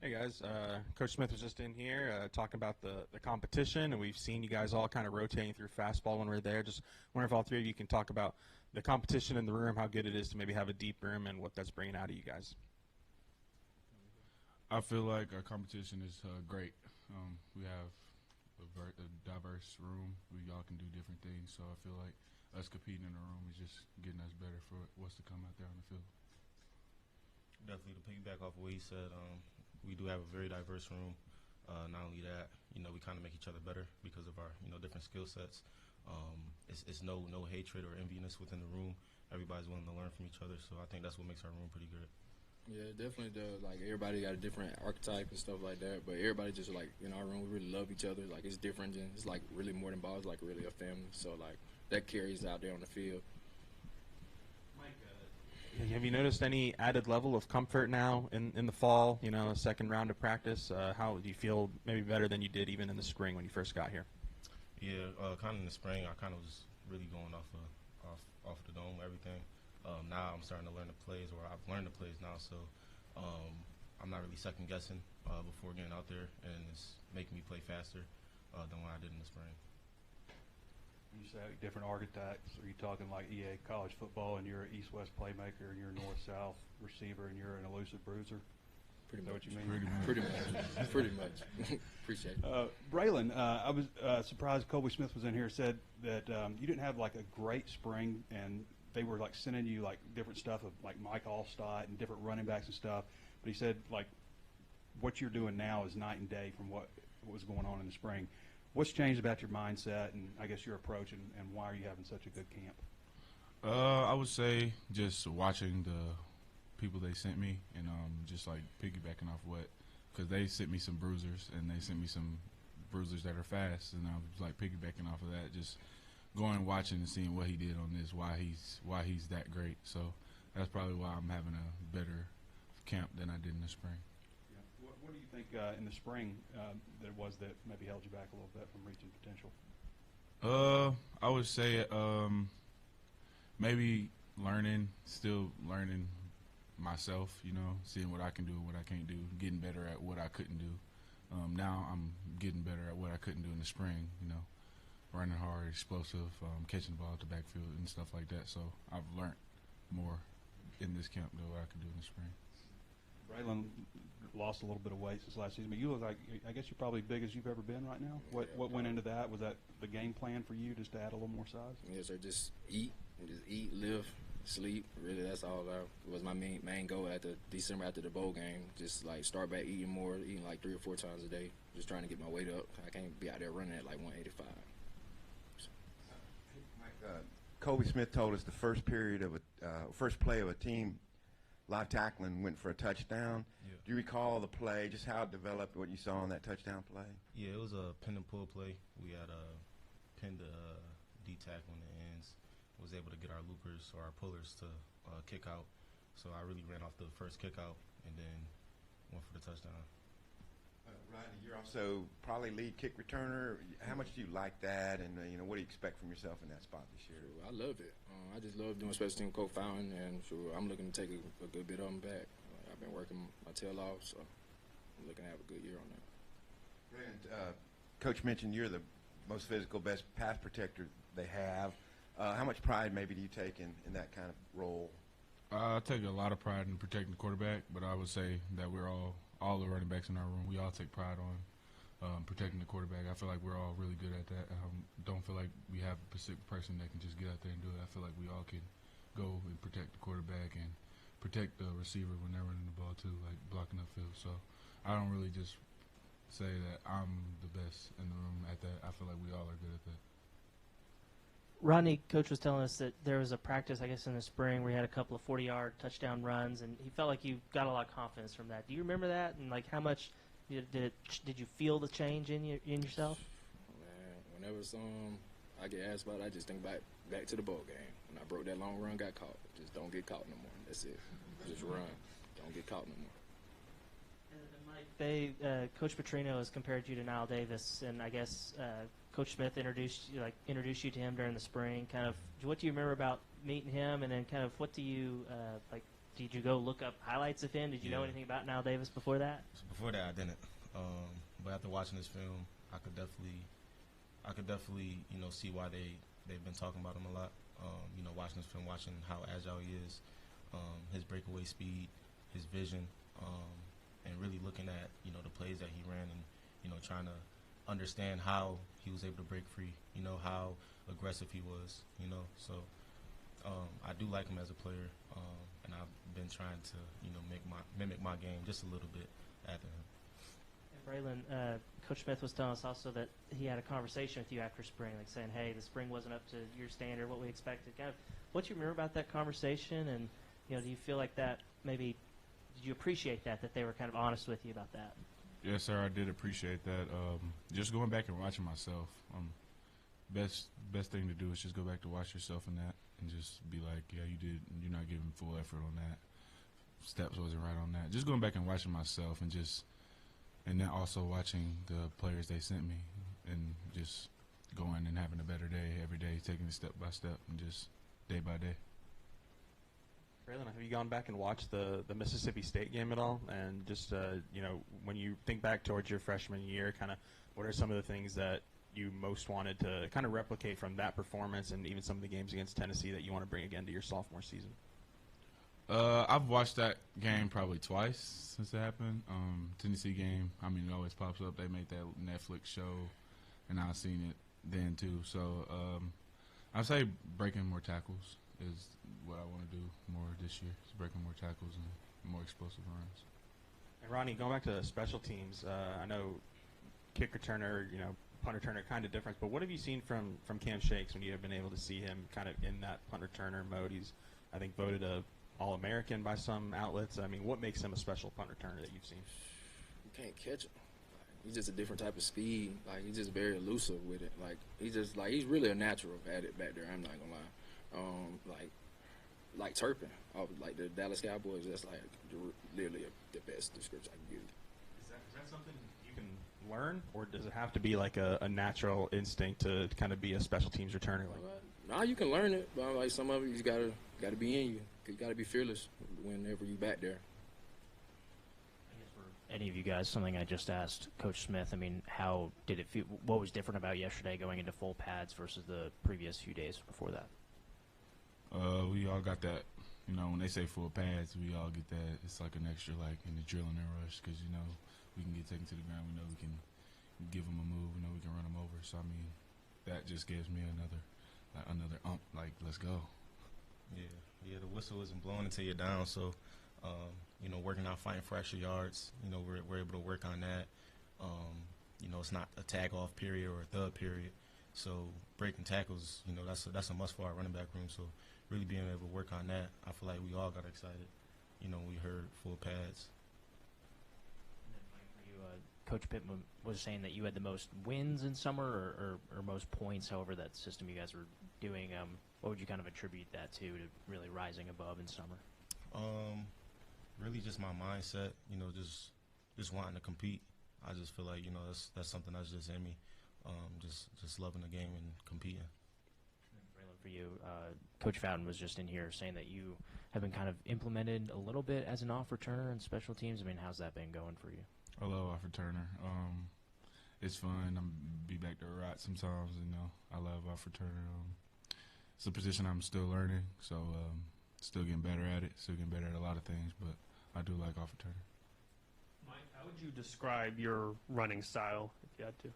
Hey guys, Coach Smith was just in here talking about the competition, and we've seen you guys all kind of rotating through fastball when we're there. Just wonder if all three of you can talk about the competition in the room, how good it is to maybe have a deep room, and what that's bringing out of you guys. I feel like our competition is great. We have a diverse room. We all can do different things, so I feel like us competing in the room is just getting us better for what's to come out there on the field. Definitely to piggyback off of what he said, we do have a very diverse room. Not only that, we kind of make each other better because of our, different skill sets. It's no hatred or enviness within the room. Everybody's willing to learn from each other, so I think that's what makes our room pretty good. Yeah, it definitely does. Like, everybody got a different archetype and stuff like that, but everybody just, like, in our room, we really love each other. Like, it's different. And it's, like, really more than ball. It's, like, really a family. So, like, that carries out there on the field. Mike, have you noticed any added level of comfort now in the fall, a second round of practice? How do you feel maybe better than you did even in the spring when you first got here? Yeah, kind of in the spring, I kind of was really going off the dome, everything. Now I'm starting to learn the plays, or I've learned the plays now, so I'm not really second guessing before getting out there, and it's making me play faster than what I did in the spring. You say different archetypes. Are you talking like EA college football, and you're an east-west playmaker, and you're a north-south receiver, and you're an elusive bruiser? Pretty much. Is that what you mean? Pretty much. Appreciate it. Braylen, I was surprised Colby Smith was in here, said that you didn't have like a great spring, and they were like sending you like different stuff of like Mike Allstott and different running backs and stuff. But he said like what you're doing now is night and day from what was going on in the spring. What's changed about your mindset and I guess your approach, and why are you having such a good camp? I would say just watching the people they sent me, and just like piggybacking off because they sent me some bruisers, and they sent me some bruisers that are fast, and I was like piggybacking off of that, just going, watching, and seeing what he did on this, why he's that great. So that's probably why I'm having a better camp than I did in the spring. Yeah. What do you think in the spring there was that maybe held you back a little bit from reaching potential? I would say maybe still learning myself, seeing what I can do and what I can't do, getting better at what I couldn't do. Now I'm getting better at what I couldn't do in the spring, running hard, explosive, catching the ball at the backfield and stuff like that. So I've learned more in this camp than what I could do in the spring. Braylen lost a little bit of weight since last season, but you look like, I guess you're probably big as you've ever been right now. What went into that? Was that the game plan for you, just to add a little more size? Yes, sir. Just eat, live, sleep. Really, that's all that was my main goal after December, after the bowl game. Just like start back eating more, eating like 3 or 4 times a day. Just trying to get my weight up. I can't be out there running at like 185. Mike, Colby Smith told us the first play of a team live tackling went for a touchdown. Yeah. Do you recall the play, just how it developed, what you saw on that touchdown play? Yeah, it was a pin and pull play. We had pinned the D tackle on the ends. Was able to get our loopers or our pullers to kick out. So I really ran off the first kick out and then went for the touchdown. Rodney, you're also probably lead kick returner. How much do you like that, and what do you expect from yourself in that spot this year? Sure, I love it. I just love doing special team co-fouling, and sure, I'm looking to take a good bit of them back. I've been working my tail off, so I'm looking to have a good year on that. And Coach mentioned you're the most physical, best pass protector they have. How much pride maybe do you take in that kind of role? I take a lot of pride in protecting the quarterback, but I would say that we're all the running backs in our room, we all take pride on protecting the quarterback. I feel like we're all really good at that. I don't feel like we have a specific person that can just get out there and do it. I feel like we all can go and protect the quarterback and protect the receiver when they're running the ball too, like blocking upfield. So I don't really just say that I'm the best in the room at that. I feel like we all are good at that. Rodney, Coach was telling us that there was a practice, I guess, in the spring where you had a couple of 40-yard touchdown runs, and he felt like you got a lot of confidence from that. Do you remember that? And like, how much did you feel the change in yourself? Man, whenever I get asked about it, I just think back to the bowl game when I broke that long run, got caught. Just don't get caught no more. That's it. Just run. Don't get caught no more. And Mike, Coach Petrino has compared you to Nile Davis, and I guess Coach Smith introduced you to him during the spring. Kind of, what do you remember about meeting him, and then kind of what do you did you go look up highlights of him? Did you know Yeah. anything about Nile Davis before that? So before that, I didn't. But after watching this film, I could definitely, see why they've been talking about him a lot. Watching this film, watching how agile he is, his breakaway speed, his vision, and really looking at the plays that he ran, and trying to understand how he was able to break free. How aggressive he was. So I do like him as a player, and I've been trying to mimic my game just a little bit after him. And Braylen, Coach Smith was telling us also that he had a conversation with you after spring, like saying, "Hey, the spring wasn't up to your standard, what we expected." Kind of, what do you remember about that conversation, and do you feel like that maybe? Did you appreciate that they were kind of honest with you about that? Yes, sir. I did appreciate that. Just going back and watching myself, best thing to do is just go back to watch yourself in that and just be like, yeah, you did. You're not giving full effort on that. Steps wasn't right on that. Just going back and watching myself and then also watching the players they sent me and just going and having a better day every day, taking it step by step and just day by day. Braylen, have you gone back and watched the Mississippi State game at all? And just, when you think back towards your freshman year, kind of what are some of the things that you most wanted to kind of replicate from that performance and even some of the games against Tennessee that you want to bring again to your sophomore season? I've watched that game probably twice since it happened. Tennessee game, it always pops up. They made that Netflix show, and I've seen it then too. So I'd say breaking more tackles is what I want to do more this year. Is breaking more tackles and more explosive runs. And Rodney, going back to special teams, I know kick returner, punt returner, kind of different. But what have you seen from Cam Shakes when you have been able to see him kind of in that punt returner mode? He's, I think, voted a All-American by some outlets. What makes him a special punt returner that you've seen? You can't catch him. He's just a different type of speed. He's just very elusive with it. He's really a natural at it back there. I'm not gonna lie. Like Turpin, like the Dallas Cowboys. That's literally the best description I can give. Is that something you can learn, or does it have to be like a natural instinct to kind of be a special teams returner? Nah, you can learn it, but some of it you gotta be in you. You gotta be fearless whenever you back there. I guess for any of you guys, something I just asked Coach Smith. How did it feel? What was different about yesterday going into full pads versus the previous few days before that? We all got that. When they say full pads, we all get that. It's like an extra, in the drilling and rush, because we can get taken to the ground. We know we can give them a move. We know we can run them over. So that just gives me another let's go. Yeah. The whistle isn't blowing until you're down. So, working out fighting for extra yards. We're able to work on that. It's not a tag off period or a thud period. So breaking tackles, that's a must for our running back room. So really being able to work on that, I feel like we all got excited. When we heard full pads. And then for you, Coach Pittman was saying that you had the most wins in summer or most points, however that system you guys were doing. What would you kind of attribute that to really rising above in summer? Really just my mindset, just wanting to compete. I just feel like, that's something that's just in me. Just loving the game and competing. Braylen, for you, Coach Fountain was just in here saying that you have been kind of implemented a little bit as an off returner in special teams. How's that been going for you? I love off returner. It's fun. I'm be back to rot sometimes. I love off returner. It's a position I'm still learning, so still getting better at it. Still getting better at a lot of things, but I do like off returner. Mike, how would you describe your running style if you had to?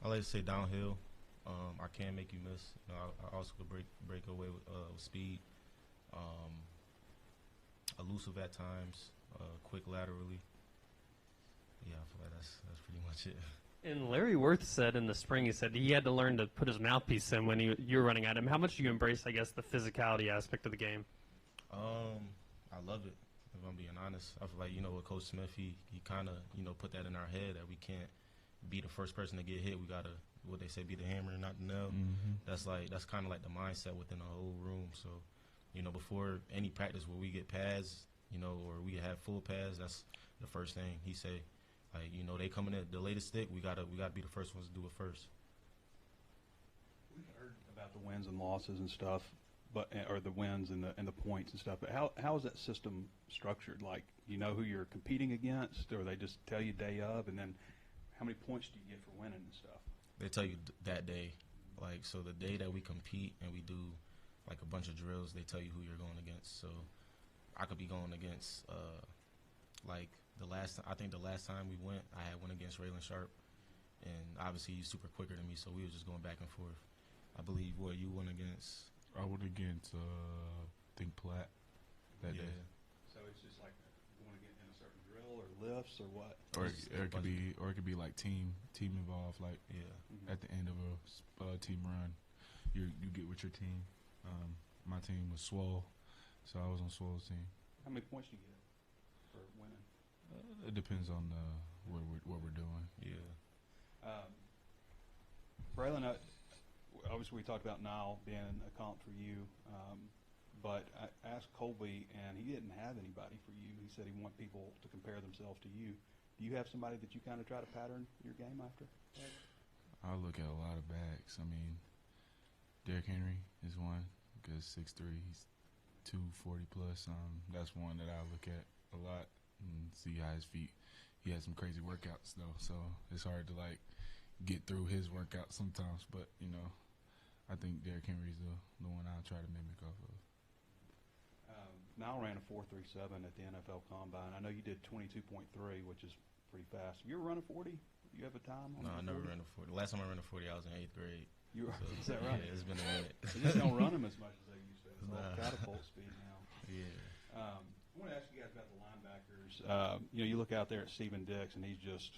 I like to say downhill. I can make you miss. I also could break away with speed. Elusive at times. Quick laterally. Yeah, I feel like that's pretty much it. And Larry Worth said in the spring, he said he had to learn to put his mouthpiece in when you were running at him. How much do you embrace, I guess, the physicality aspect of the game? I love it. If I'm being honest, I feel like with Coach Smith, he kind of put that in our head that we can't be the first person to get hit. We gotta, what they say, be the hammer, not the nail. Mm-hmm. That's kind of like the mindset within the whole room. So, before any practice where we get pads, or we have full pads, that's the first thing he say. They coming at the latest stick. We gotta be the first ones to do it first. We've heard about the wins and losses and stuff but or the wins and the points and stuff. But how is that system structured? Like, you know who you're competing against, or they just tell you day of, and then how many points do you get for winning and stuff? They tell you that day. Like, so the day that we compete and we do like a bunch of drills, they tell you who you're going against. So I could be going against like I think the last time we went, I had went against Raylan Sharp, and obviously he's super quicker than me, so we were just going back and forth. I believe you went against. I went against think Platt that day. So it's just like going to get in a certain drill or lifts or what? Or it could be like team involved. Like at the end of a team run, you get with your team. My team was Swole, so I was on Swole's team. How many points do you get for winning? It depends on what we're doing. Yeah. Braylen, obviously we talked about Nile being a comp for you, but I asked Colby, and he didn't have anybody for you. He said he want people to compare themselves to you. Do you have somebody that you kind of try to pattern your game after? I look at a lot of backs. I mean, Derrick Henry is one because 6'3", he's 240 plus. That's one that I look at a lot and see how his feet. He has some crazy workouts though, so it's hard to like get through his workout sometimes. But I think Derrick Henry's the one I'll try to mimic off of. Nile ran a 4.37 at the NFL Combine. I know you did 22.3, which is pretty fast. Have you ever run a 40? You have a time on No, I never ran a 40. Last time I ran a 40, I was in 8th grade. Is that right? Yeah, it's been a minute. They just don't run them as much as they used to. It's all catapult speed now. Yeah. I want to ask you guys about the linebackers. You look out there at Steven Dix, and he's just,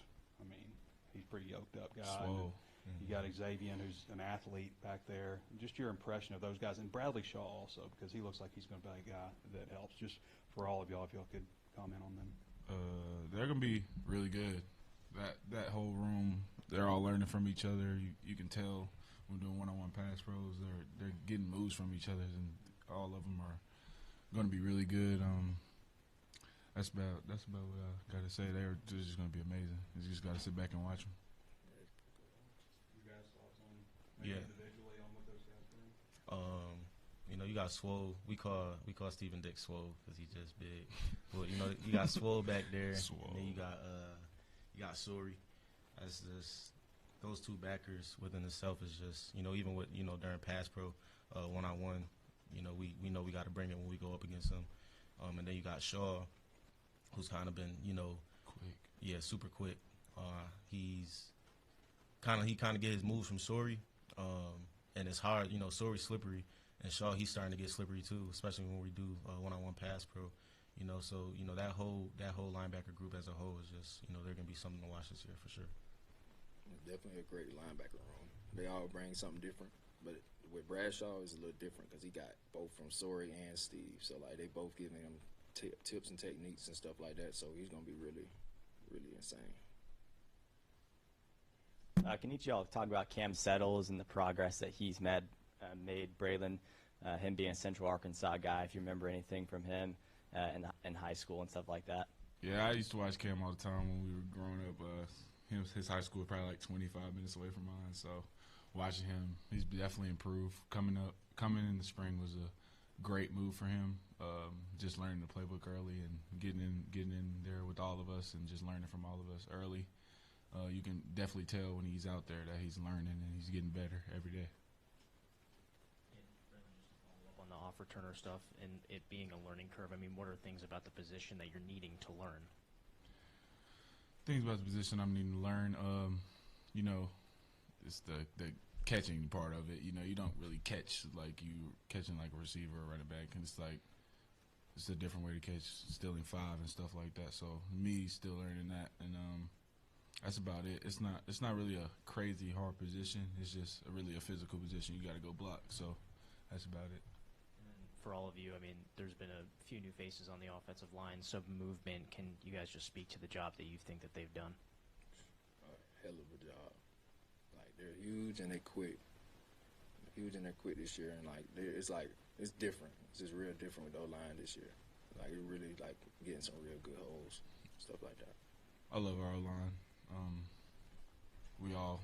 he's a pretty yoked up guy. Swole. You got Xavier, who's an athlete back there. Just your impression of those guys, and Bradley Shaw also, because he looks like he's going to be a guy that helps. Just for all of y'all, if y'all could comment on them. They're going to be really good. That whole room, they're all learning from each other. You can tell when doing one-on-one pass pros, they're getting moves from each other, and all of them are going to be really good. That's about what I got to say. They're just going to be amazing. You just got to sit back and watch them. Individually on what those guys bring? You got Swole. We call Steven Dix Swole because he's just big. But you got Swole back there. Swole. And then you got Suri. That's just those two backers within itself is just even with during pass pro 1-on-1. We know we got to bring it when we go up against them. And then you got Shaw, who's kind of been quick. Yeah, super quick. He kind of get his moves from Suri. And it's hard, Sori's slippery, and Shaw, he's starting to get slippery too, especially when we do one-on-one pass pro, so that whole linebacker group as a whole is just, they're gonna be something to watch this year for sure. Definitely a great linebacker room. They all bring something different, but with Bradshaw it's a little different because he got both from Sori and Steve, so like they both giving him tips and techniques and stuff like that, so he's gonna be really, really insane. Can each of y'all talk about Cam Settles and the progress that he's made Braylen, him being a Central Arkansas guy, if you remember anything from him in high school and stuff like that? Yeah, I used to watch Cam all the time when we were growing up. His high school was probably like 25 minutes away from mine, so watching him, he's definitely improved. Coming in the spring was a great move for him. Just learning the playbook early and getting in there with all of us and just learning from all of us early. You can definitely tell when he's out there that he's learning and he's getting better every day. On the off returner stuff and it being a learning curve, what are things about the position that you're needing to learn? Things about the position I'm needing to learn, it's the catching part of it. You don't really catch like you catching like a receiver or running back, and it's a different way to catch, stealing 5 and stuff like that. So me still learning that, and that's about it. It's not really a crazy hard position. It's just really a physical position. You got to go block. So that's about it. And for all of you, there's been a few new faces on the offensive line. Sub movement. Can you guys just speak to the job that you think that they've done? Hell of a job. Like they're huge and they quick. This year, and it's different. It's just real different with the O-line this year. Like it really getting some real good holes, stuff like that. I love our O-line. We all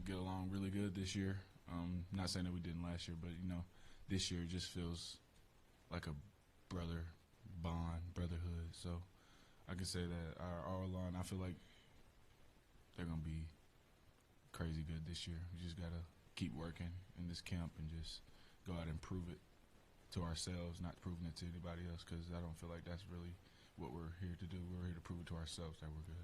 get along really good this year. Not saying that we didn't last year, but this year it just feels like a brotherhood. So I can say that our line, I feel like they're going to be crazy good this year. We just got to keep working in this camp and just go out and prove it to ourselves, not proving it to anybody else, because I don't feel like that's really what we're here to do. We're here to prove it to ourselves that we're good.